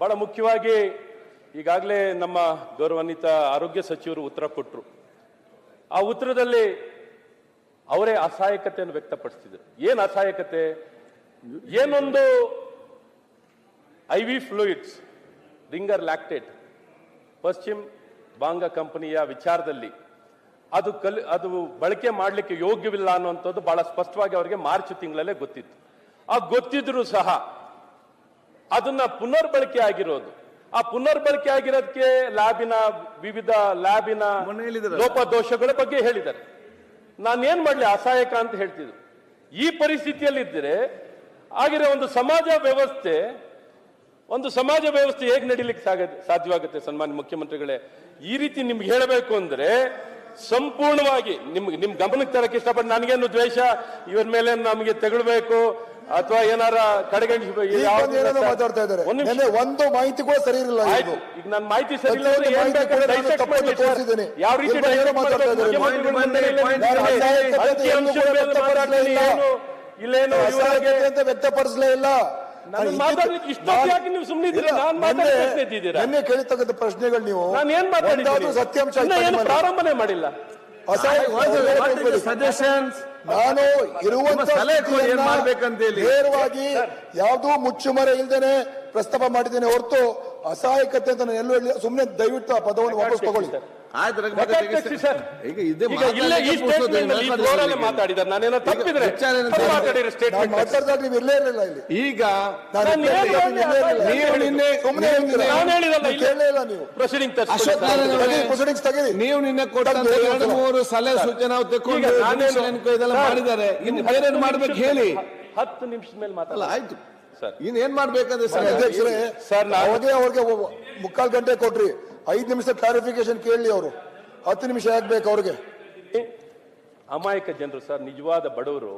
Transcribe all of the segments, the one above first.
ಬಹಳ ಮುಖ್ಯವಾಗಿ ಈಗಾಗಲೇ ನಮ್ಮ ಗೌರವಾನ್ವಿತ ಆರೋಗ್ಯ ಸಚಿವರು ಉತ್ತರ ಕೊಟ್ಟರು. ಆ ಉತ್ತರದಲ್ಲಿ ಅವರೇ ಅಸಹಾಯಕತೆಯನ್ನು ವ್ಯಕ್ತಪಡಿಸಿದರು. ಏನು ಅಸಹಾಯಕತೆ? ಏನೊಂದು IV ಫ್ಲೂಯಿಡ್ಸ್ ರಿಂಗರ್ ಲ್ಯಾಕ್ಟೇಟ್ ಪಶ್ಚಿಮ ಬಾಂಗ ಕಂಪನಿಯ ವಿಚಾರದಲ್ಲಿ ಅದು ಬಳಕೆ ಮಾಡಲಿಕ್ಕೆ ಯೋಗ್ಯವಿಲ್ಲ ಅನ್ನುವಂಥದ್ದು ಬಹಳ ಸ್ಪಷ್ಟವಾಗಿ ಅವರಿಗೆ ಮಾರ್ಚ್ ತಿಂಗಳಲ್ಲೇ ಗೊತ್ತಿತ್ತು. ಆ ಗೊತ್ತಿದ್ರು ಸಹ ಅದನ್ನ ಪುನರ್ಬಳಕೆ ಆಗಿರೋದು, ಆ ಪುನರ್ಬಳಕೆ ಆಗಿರೋದಕ್ಕೆ ವಿವಿಧ ಲ್ಯಾಬಿನ ಲೋಪದೋಷಗಳ ಬಗ್ಗೆ ಹೇಳಿದ್ದಾರೆ. ನಾನೇನ್ ಮಾಡ್ಲಿ, ಅಸಹಾಯಕ ಅಂತ ಹೇಳ್ತಿದ್ರು. ಈ ಪರಿಸ್ಥಿತಿಯಲ್ಲಿದ್ದರೆ ಆಗಿರೋ ಒಂದು ಸಮಾಜ ವ್ಯವಸ್ಥೆ ಹೇಗೆ ನಡೀಲಿಕ್ಕೆ ಸಾಧ್ಯವಾಗುತ್ತೆ? ಸನ್ಮಾನ್ಯ ಮುಖ್ಯಮಂತ್ರಿಗಳೇ, ಈ ರೀತಿ ನಿಮ್ಗೆ ಹೇಳಬೇಕು ಅಂದ್ರೆ ಸಂಪೂರ್ಣವಾಗಿ ನಿಮ್ ಗಮನಕ್ಕೆ ತರಕ್ಕೆ ಇಷ್ಟಪಟ್ಟು, ನನಗೇನು ದ್ವೇಷ ಇವರ ಮೇಲೆ ನಮಗೆ ತೆಗೊಳ್ಬೇಕು ಅಥವಾ ಏನಾರ ಮಾತಾಡ್ತಾ ಇದ್ದಾರೆ. ಒಂದು ಮಾಹಿತಿ ಕೂಡ ಸರಿ ಇರಲಿಲ್ಲ. ಈಗ ನನ್ನ ಮಾಹಿತಿ ಸರಿ ಇಲ್ಲ, ಯಾವ ರೀತಿ ಇಲ್ಲೇನು ವ್ಯಕ್ತಪಡಿಸಲೇ ಇಲ್ಲ. ನೀವು ಸುಮ್ಮನೆ ಕೇಳಿರ್ತಕ್ಕಂಥ ಪ್ರಶ್ನೆಗಳು ನೀವು ನಾನು ಏನ್ ಮಾತಾಡಿದ್ದೀನಿ? ಸತ್ಯಾಂಶ ಪ್ರಾರಂಭನೆ ಮಾಡಿಲ್ಲ. ನಾನು ನೇರವಾಗಿ ಯಾವುದೂ ಮುಚ್ಚುಮರೆ ಇಲ್ದೇನೆ ಪ್ರಸ್ತಾಪ ಮಾಡಿದ್ದೇನೆ ಹೊರತು ಅಸಹಾಯಕತೆ ಅಂತ ನಾನು ಎಲ್ಲೂ ಹೇಳಿ. ಸುಮ್ಮನೆ ದಯವಿಟ್ಟು ಆ ಪದವನ್ನು ವಾಪಸ್ ತಗೊಳ್ಳಿ. ಮಾತಾಡಿದ್ದಾರೆ, ನಾನೇನೋ ತಪ್ಪಿದ್ರೆ ಮಾತಾಡಿದಾಗ ನೀವು ಇಲ್ಲೇ ಇರಲಿಲ್ಲ ಇಲ್ಲಿ. ಈಗ ನೀವು ನಿನ್ನೆ ಕೊಟ್ಟ 2-3 ಸಲಹೆ ಸೂಚನೆ ಇದೆಲ್ಲ ಮಾಡಿದ್ದಾರೆ. ಇನ್ನು ಬೇರೆ ಮಾಡ್ಬೇಕು ಹೇಳಿ. 10 ನಿಮಿಷದ ಮೇಲೆ ಮಾತಾಡಲ್ಲ. ಆಯ್ತು ಸರ್, ಇನ್ನೇನ್ ಮಾಡ್ಬೇಕಂದ್ರೆ ಅಧ್ಯಕ್ಷರೇ, ಅವ್ರಿಗೆ 3/4 ಗಂಟೆ ಕೊಟ್ರಿ, 5 ನಿಮಿಷ ಕ್ಲಾರಿಫಿಕೇಶನ್ ಕೇಳಲಿ. ಅವರು 10 ನಿಮಿಷ ಆಗ್ಬೇಕು ಅವ್ರಿಗೆ. ಅಮಾಯಕ ಜನರು ಸರ್, ನಿಜವಾದ ಬಡವರು,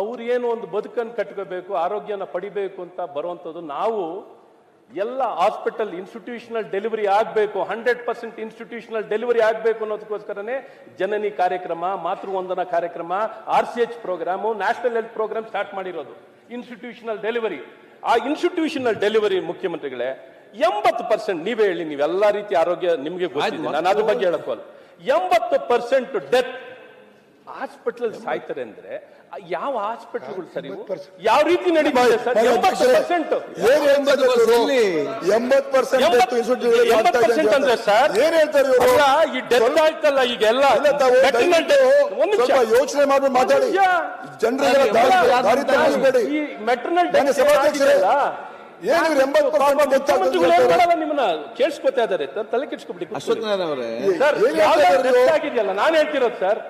ಅವ್ರು ಏನು ಒಂದು ಬದುಕನ್ನು ಕಟ್ಕೋಬೇಕು, ಆರೋಗ್ಯನ ಪಡಿಬೇಕು ಅಂತ ಬರುವಂಥದ್ದು. ನಾವು ಎಲ್ಲ ಹಾಸ್ಪಿಟಲ್ ಇನ್ಸ್ಟಿಟ್ಯೂಷನಲ್ ಡೆಲಿವರಿ ಆಗಬೇಕು, 100% ಇನ್ಸ್ಟಿಟ್ಯೂಷನಲ್ ಡೆಲಿವರಿ ಆಗಬೇಕು ಅನ್ನೋದಕ್ಕೋಸ್ಕರನೇ ಜನನಿ ಕಾರ್ಯಕ್ರಮ, ಮಾತೃವಂದನಾ ಕಾರ್ಯಕ್ರಮ, RCH programme, national health programme start ಮಾಡಿರೋದು. ಇನ್ಸ್ಟಿಟ್ಯೂಷನಲ್ ಡೆಲಿವರಿ, ಆ ಇನ್ಸ್ಟಿಟ್ಯೂಷನಲ್ ಡೆಲಿವರಿ ಮುಖ್ಯಮಂತ್ರಿಗಳೇ 80%, ನೀವೇ ಹೇಳಿ, ನೀವೆಲ್ಲಾ ರೀತಿ ಆರೋಗ್ಯ ನಿಮ್ಗೆ ಗೊತ್ತಿದೆ, ನಾನು ಅದ್ರ ಬಗ್ಗೆ ಹೇಳಕ್ಕಲ್ಲ. 80% ಡೆತ್ ಹಾಸ್ಪಿಟಲ್ ಸಾಯ್ತಾರೆ ಅಂದ್ರೆ ಯಾವ ಹಾಸ್ಪಿಟಲ್ಗಳು ಸರ್ ಇವು? ಯಾವ ರೀತಿ ನಡೀತಿದೆ ಸರ್? 80% ಅಂದ್ರೆ ಸರ್ ಏನ್ ಹೇಳ್ತಾರೆ ಈ ಡೆತ್ ಆಯ್ತಲ್ಲ ಈಗೆಲ್ಲ. ಯೋಚನೆ ಮಾಡಿ ಮಾತಾಡಿ, ಜನರಿಗೆ ಈ ಮೆಟರ್ನಲ್ ಡೆತ್ ನಿಮ್ಮನ್ನ ಕೇಳಿಸ್ಕೊತಾ ಇದಾರೆ, ತಲೆ ಕೆಡ್ಸ್ಕೊಬಿಡಿ. ಆಗಿದೆಯಲ್ಲ, ನಾನು ಹೇಳ್ತಿರೋದು ಸರ್,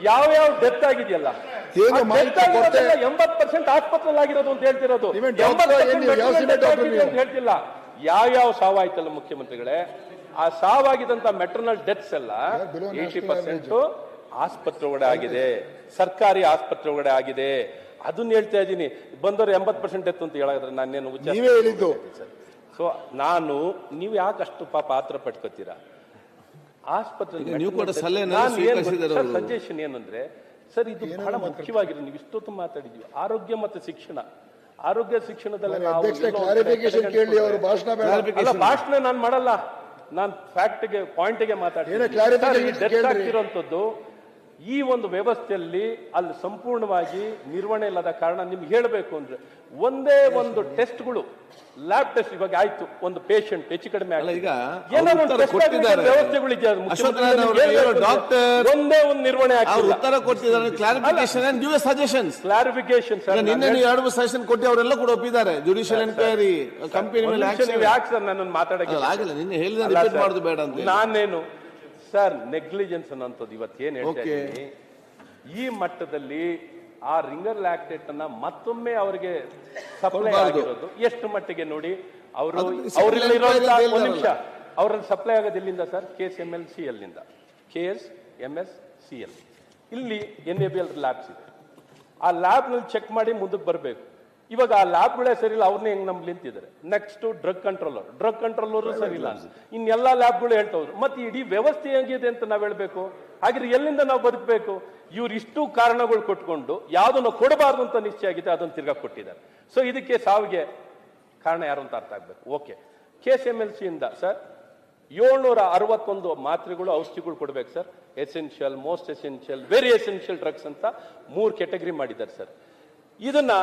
ಯಾವ ಡೆತ್ ಆಗಿದೆಯಲ್ಲ 80% ಆಸ್ಪತ್ರೆ ಆಗಿರೋದು ಅಂತ ಹೇಳ್ತಿರೋದು, 80% ಅಂತ ಹೇಳ್ತಿಲ್ಲ. ಯಾವ ಸಾವಾಯ್ತಲ್ಲ ಮುಖ್ಯಮಂತ್ರಿಗಳೇ, ಆ ಸಾವಾಗಿದಂತ ಮೆಟರ್ನಲ್ ಡೆತ್ಸ್ ಎಲ್ಲ 80% ಆಸ್ಪತ್ರೆ ಒಳಗಡೆ ಆಗಿದೆ, ಸರ್ಕಾರಿ ಆಸ್ಪತ್ರೆ ಒಳಗಡೆ ಆಗಿದೆ. ಅದನ್ನ ಹೇಳ್ತಾ ಇದ್ದೀನಿ. ಬಂದವರು 80% ಡೆತ್ ಅಂತ ಹೇಳಿದ್ರೆ ನಾನೇನು ನೀವೇ ಹೇಳಿದ್ದು. ಸೊ ನೀವು ಯಾಕಷ್ಟು ಪಾಪ ಆತ್ರ ಪಟ್ಕೋತೀರಾ? ಆಸ್ಪತ್ರೆ ಸಜೆಷನ್ ಏನಂದ್ರೆ ಸರ್, ಇದು ಬಹಳ ಮುಖ್ಯವಾಗಿರೋ, ನೀವು ಇಷ್ಟೊತ್ತು ಮಾತಾಡಿದ್ವಿ ಆರೋಗ್ಯ ಮತ್ತು ಶಿಕ್ಷಣ. ಆರೋಗ್ಯ ಶಿಕ್ಷಣದಲ್ಲಿ ಭಾಷಣ ನಾನು ಮಾಡಲ್ಲ, ನಾನು ಫ್ಯಾಕ್ಟ್ಗೆ ಪಾಯಿಂಟ್ಗೆ ಮಾತಾಡ್ತಿರೋಂಥದ್ದು. ಈ ಒಂದು ವ್ಯವಸ್ಥೆಯಲ್ಲಿ ಅಲ್ಲಿ ಸಂಪೂರ್ಣವಾಗಿ ನಿರ್ವಹಣೆ ಇಲ್ಲದ ಕಾರಣ ನಿಮ್ಗೆ ಹೇಳಬೇಕು ಅಂದ್ರೆ ಒಂದೇ ಒಂದು ಟೆಸ್ಟ್ಗಳು, ಲ್ಯಾಬ್ ಟೆಸ್ಟ್ ಇವಾಗ ಆಯ್ತು, ಒಂದು ಪೇಷಂಟ್ ಹೆಚ್ಚು ಕಡಿಮೆ ಒಂದೇ ಒಂದು ನಿರ್ವಹಣೆ ಉತ್ತರ ಕೊಟ್ಟಿದ್ದಾರೆ. ಕ್ಲಾರಿಫಿಕೇಶನ್ ನಿನ್ನೆ 2 ಸೆಷನ್ ಕೊಟ್ಟು ಅವರೆಲ್ಲ ಕೂಡ ಒಪ್ಪಿದ್ದಾರೆ. ಜುಡಿಷಿಯಲ್ ಎನ್ಕ್ವೈರಿ ಕಂಪನಿ ಮೇಲೆ ಯಾಕೆ ಸರ್ ನನ್ನನ್ನು ಮಾತಾಡಕ್ಕೆ ಆಗಿಲ್ಲ? ನಿನ್ನೆ ಹೇಳಿದ ಮಾಡುದು ಬೇಡ ಅಂತ ನಾನೇನು ಸರ್, ನೆಗ್ಲಿಜೆನ್ಸ್ ಅನ್ನೋಂಥದ್ದು ಇವತ್ತೇನು ಹೇಳ್ತೀನಿ, ಈ ಮಟ್ಟದಲ್ಲಿ ಆ ರಿಂಗರ್ ಲ್ಯಾಕ್ಟೇಟ್ ಅನ್ನ ಮತ್ತೊಮ್ಮೆ ಅವರಿಗೆ ಸಪ್ಲೈ ಆಗಿರೋದು ಎಷ್ಟು ಮಟ್ಟಿಗೆ ನೋಡಿ. ಒಂದು ನಿಮಿಷ, ಅವ್ರಲ್ಲಿ ಸಪ್ಲೈ ಆಗೋದು ಎಲ್ಲಿಂದ ಸರ್? KSMLCL ನಿಂದ, KSMSCL. ಇಲ್ಲಿ NABL ಲ್ಯಾಬ್ಸ್ ಇದೆ. ಆ ಲ್ಯಾಬ್ ನಲ್ಲಿ ಚೆಕ್ ಮಾಡಿ ಮುಂದಕ್ಕೆ ಬರಬೇಕು. ಇವಾಗ ಆ ಲ್ಯಾಬ್ಗಳೇ ಸರಿ ಇಲ್ಲ, ಅವ್ರನ್ನೇ ಹೆಂಗ್ ನಮ್ಗೆ ನಿಂತಿದ್ದಾರೆ. ನೆಕ್ಸ್ಟ್ ಡ್ರಗ್ ಕಂಟ್ರೋಲರ್ ಸರಿ ಇಲ್ಲ, ಇನ್ನೆಲ್ಲಾ ಲ್ಯಾಬ್ಗಳು ಹೇಳ್ತವ್ರು. ಮತ್ತೆ ಇಡೀ ವ್ಯವಸ್ಥೆ ಹೆಂಗಿದೆ ಅಂತ ನಾವ್ ಹೇಳ್ಬೇಕು. ಹಾಗಿದ್ರೆ ಎಲ್ಲಿಂದ ನಾವು ಬದುಕಬೇಕು? ಇವ್ರು ಇಷ್ಟು ಕಾರಣಗಳು ಕೊಟ್ಕೊಂಡು ಯಾವ್ದನ್ನು ಕೊಡಬಾರ್ದು ಅಂತ ನಿಶ್ಚಯ ಆಗಿದೆ, ಅದನ್ನು ತಿರ್ಗಾ ಕೊಟ್ಟಿದ್ದಾರೆ. ಸೊ ಇದಕ್ಕೆ ಸಾವಿಗೆ ಕಾರಣ ಯಾರು ಅಂತ ಅರ್ಥ ಆಗ್ಬೇಕು. ಓಕೆ, KSMLC ಇಂದ ಸರ್ 761 ಮಾತ್ರೆಗಳು ಔಷಧಿಗಳು ಕೊಡ್ಬೇಕು sir. Essential, most essential, very essential drugs ಅಂತ 3 ಕ್ಯಾಟಗರಿ ಮಾಡಿದ್ದಾರೆ ಸರ್. ಇದನ್ನ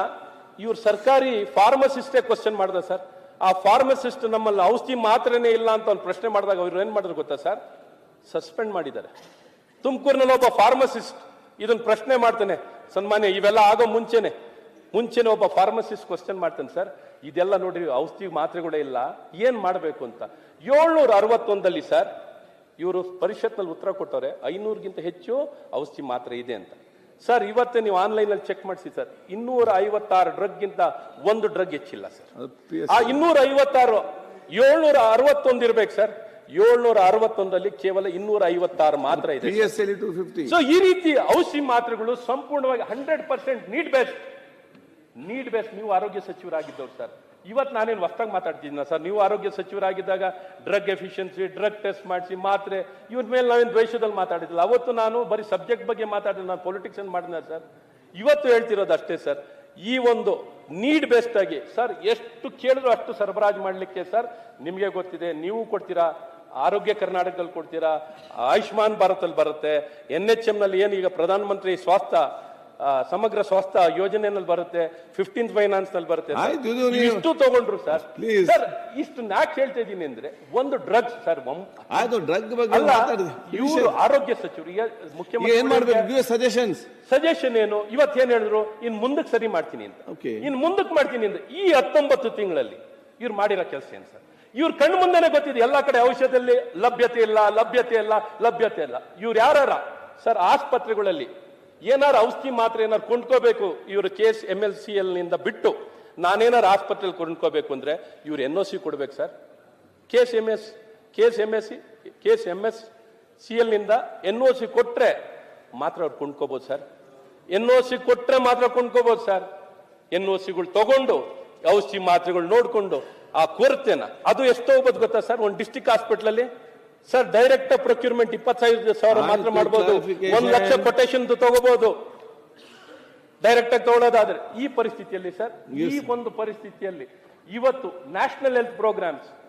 ಇವ್ರು ಸರ್ಕಾರಿ ಫಾರ್ಮಸಿಸ್ಟೇ ಕ್ವಶನ್ ಮಾಡಿದ ಸರ್. ಆ ಫಾರ್ಮಸಿಸ್ಟ್ ನಮ್ಮಲ್ಲಿ ಔಷಧಿ ಮಾತ್ರನೇ ಇಲ್ಲ ಅಂತ ಒಂದು ಪ್ರಶ್ನೆ ಮಾಡಿದಾಗ ಅವ್ರು ಏನ್ ಮಾಡಿದ್ರು ಗೊತ್ತಾ ಸರ್? ಸಸ್ಪೆಂಡ್ ಮಾಡಿದ್ದಾರೆ. ತುಮಕೂರಿನಲ್ಲಿ ಒಬ್ಬ ಫಾರ್ಮಸಿಸ್ಟ್ ಇದನ್ನ ಪ್ರಶ್ನೆ ಮಾಡ್ತಾನೆ, ಸನ್ಮಾನ್ಯ ಇವೆಲ್ಲ ಆಗೋ ಮುಂಚೆನೆ ಒಬ್ಬ ಫಾರ್ಮಸಿಸ್ಟ್ ಕ್ವಶನ್ ಮಾಡ್ತಾನೆ ಸರ್, ಇದೆಲ್ಲ ನೋಡ್ರಿ ಔಷಧಿ ಮಾತ್ರೆಗಳೇ ಇಲ್ಲ, ಏನ್ ಮಾಡಬೇಕು ಅಂತ. 761 ಸರ್ ಇವರು ಪರಿಷತ್ನಲ್ಲಿ ಉತ್ತರ ಕೊಟ್ಟವ್ರೆ 500ಗಿಂತ ಹೆಚ್ಚು ಔಷಧಿ ಮಾತ್ರೆ ಇದೆ ಅಂತ. ಸರ್ ಇವತ್ತೇ ನೀವು ಆನ್ಲೈನ್ ಅಲ್ಲಿ ಚೆಕ್ ಮಾಡಿಸಿ ಸರ್, 256 ಡ್ರಗ್ ಗಿಂತ ಒಂದು ಡ್ರಗ್ ಹೆಚ್ಚಿಲ್ಲ ಸರ್. ಆ 256 761 ಇರ್ಬೇಕು ಸರ್, 761ರಲ್ಲಿ ಕೇವಲ 256 ಮಾತ್ರ ಇದೆ. PSLE 250. ಸೊ ಈ ರೀತಿ ಔಷಧಿ ಮಾತ್ರೆಗಳು ಸಂಪೂರ್ಣವಾಗಿ 100% ನೀಡ್ ಬೇಸ್ಡ್ ನೀವು ಆರೋಗ್ಯ ಸಚಿವರಾಗಿದ್ದವ್ರು ಸರ್. ಇವತ್ತು ನಾನೇನು ಹೊಸದಾಗಿ ಮಾತಾಡ್ತಿದ್ದೀನ ಸರ್? ನೀವು ಆರೋಗ್ಯ ಸಚಿವರಾಗಿದ್ದಾಗ ಡ್ರಗ್ ಎಫಿಷಿಯನ್ಸಿ, ಡ್ರಗ್ ಟೆಸ್ಟ್ ಮಾಡಿಸಿ ಮಾತ್ರೆ ಇವ್ರ ಮೇಲೆ ನಾವೇನು ದ್ವೇಷದಲ್ಲಿ ಮಾತಾಡಿದಿಲ್ಲ. ಅವತ್ತು ನಾನು ಬರೀ ಸಬ್ಜೆಕ್ಟ್ ಬಗ್ಗೆ ಮಾತಾಡಿದ್ರೆ ನಾನು ಪೊಲಿಟಿಕ್ಸ್ ಅನ್ನು ಮಾಡಿದ ಸರ್. ಇವತ್ತು ಹೇಳ್ತಿರೋದು ಅಷ್ಟೇ ಸರ್, ಈ ಒಂದು ನೀಡ್ ಬೇಸ್ಡ್ ಆಗಿ ಸರ್ ಎಷ್ಟು ಕೇಳಿದ್ರು ಅಷ್ಟು ಸರಬರಾಜು ಮಾಡಲಿಕ್ಕೆ ಸರ್ ನಿಮಗೆ ಗೊತ್ತಿದೆ, ನೀವು ಕೊಡ್ತೀರಾ, ಆರೋಗ್ಯ ಕರ್ನಾಟಕದಲ್ಲಿ ಕೊಡ್ತೀರಾ, ಆಯುಷ್ಮಾನ್ ಭಾರತ್ ಅಲ್ಲಿ ಬರುತ್ತೆ, NHM ನಲ್ಲಿ ಏನು ಈಗ ಪ್ರಧಾನಮಂತ್ರಿ ಸಮಗ್ರ ಸ್ವಾಸ್ಥ್ಯ ಯೋಜನೆಯಲ್ಲಿ ಬರುತ್ತೆ, 15th ಫೈನಾನ್ಸ್ ನಲ್ಲಿ ಬರುತ್ತೆ. ಇಷ್ಟು ತಗೊಂಡ್ರು ಸರ್. ಸರ್ ಇಷ್ಟು ಯಾಕೆ ಹೇಳ್ತಾ ಇದ್ದೀನಿ ಅಂದ್ರೆ ಒಂದು ಡ್ರಗ್ಸ್ ಸರ್, ಡ್ರಗ್ ಬಗ್ಗೆ ಇವರು ಆರೋಗ್ಯ ಸಚಿವರಿಗೆ ಮುಖ್ಯಮಂತ್ರಿ ಸಜೆಷನ್ ಏನು ಇವತ್ತು ಏನ್ ಹೇಳಿದ್ರು, ಇನ್ ಮುಂದಕ್ಕೆ ಸರಿ ಮಾಡ್ತೀನಿ ಅಂತ. ಇನ್ ಮುಂದಕ್ಕೆ ಮಾಡ್ತೀನಿ ಅಂತ ಈ 19 ತಿಂಗಳಲ್ಲಿ ಇವ್ರು ಮಾಡಿರೋ ಕೆಲಸ ಏನ್ ಸರ್? ಇವ್ರ ಕಣ್ಣು ಮುಂದೆನೆ ಗೊತ್ತಿದೆ ಎಲ್ಲ ಕಡೆ ಔಷಧದಲ್ಲಿ ಲಭ್ಯತೆ ಇಲ್ಲ. ಇವ್ರು ಯಾರ ಸರ್ ಆಸ್ಪತ್ರೆಗಳಲ್ಲಿ ಏನಾರು ಔಷಧಿ ಮಾತ್ರ ಏನಾರು ಕೊಂಡ್ಕೋಬೇಕು ಇವರು KSMLCL ನಿಂದ ಬಿಟ್ಟು ನಾನೇನಾರು ಆಸ್ಪತ್ರೆಯಲ್ಲಿ ಕೊಂಡ್ಕೋಬೇಕು ಅಂದ್ರೆ ಇವ್ರು NOC ಕೊಡ್ಬೇಕು ಸರ್. KSMSCL ನಿಂದ NOC ಕೊಟ್ರೆ ಮಾತ್ರ ಅವ್ರು ಕೊಂಡ್ಕೋಬಹುದು ಸರ್. NOC ಕೊಟ್ರೆ ಮಾತ್ರ ಕೊಂಡ್ಕೋಬಹುದು ಸರ್. NOCಗಳು ತಗೊಂಡು ಔಷಧಿ ಮಾತ್ರೆಗಳು ನೋಡ್ಕೊಂಡು ಆ ಕೊರತೆನ ಅದು ಎಷ್ಟು ಹೋಗ್ಬೋದು ಗೊತ್ತಾ ಸರ್? ಒಂದು ಡಿಸ್ಟ್ರಿಕ್ಟ್ ಹಾಸ್ಪಿಟಲ್ ಅಲ್ಲಿ ಸರ್ ಡೈರೆಕ್ಟ್ ಪ್ರೊಕ್ಯೂರ್ಮೆಂಟ್ 25,000 ಮಾತ್ರ ಮಾಡಬಹುದು, 1 ಲಕ್ಷ ಕೊಟೇಶನ್ ತಗೋಬಹುದು ಡೈರೆಕ್ಟ್ ಆಗಿ ತಗೊಳ್ಳೋದಾದ್ರೆ. ಈ ಪರಿಸ್ಥಿತಿಯಲ್ಲಿ ಸರ್, ಈ ಒಂದು ಪರಿಸ್ಥಿತಿಯಲ್ಲಿ ಇವತ್ತು ನ್ಯಾಷನಲ್ ಹೆಲ್ತ್ ಪ್ರೋಗ್ರಾಮ್ಸ್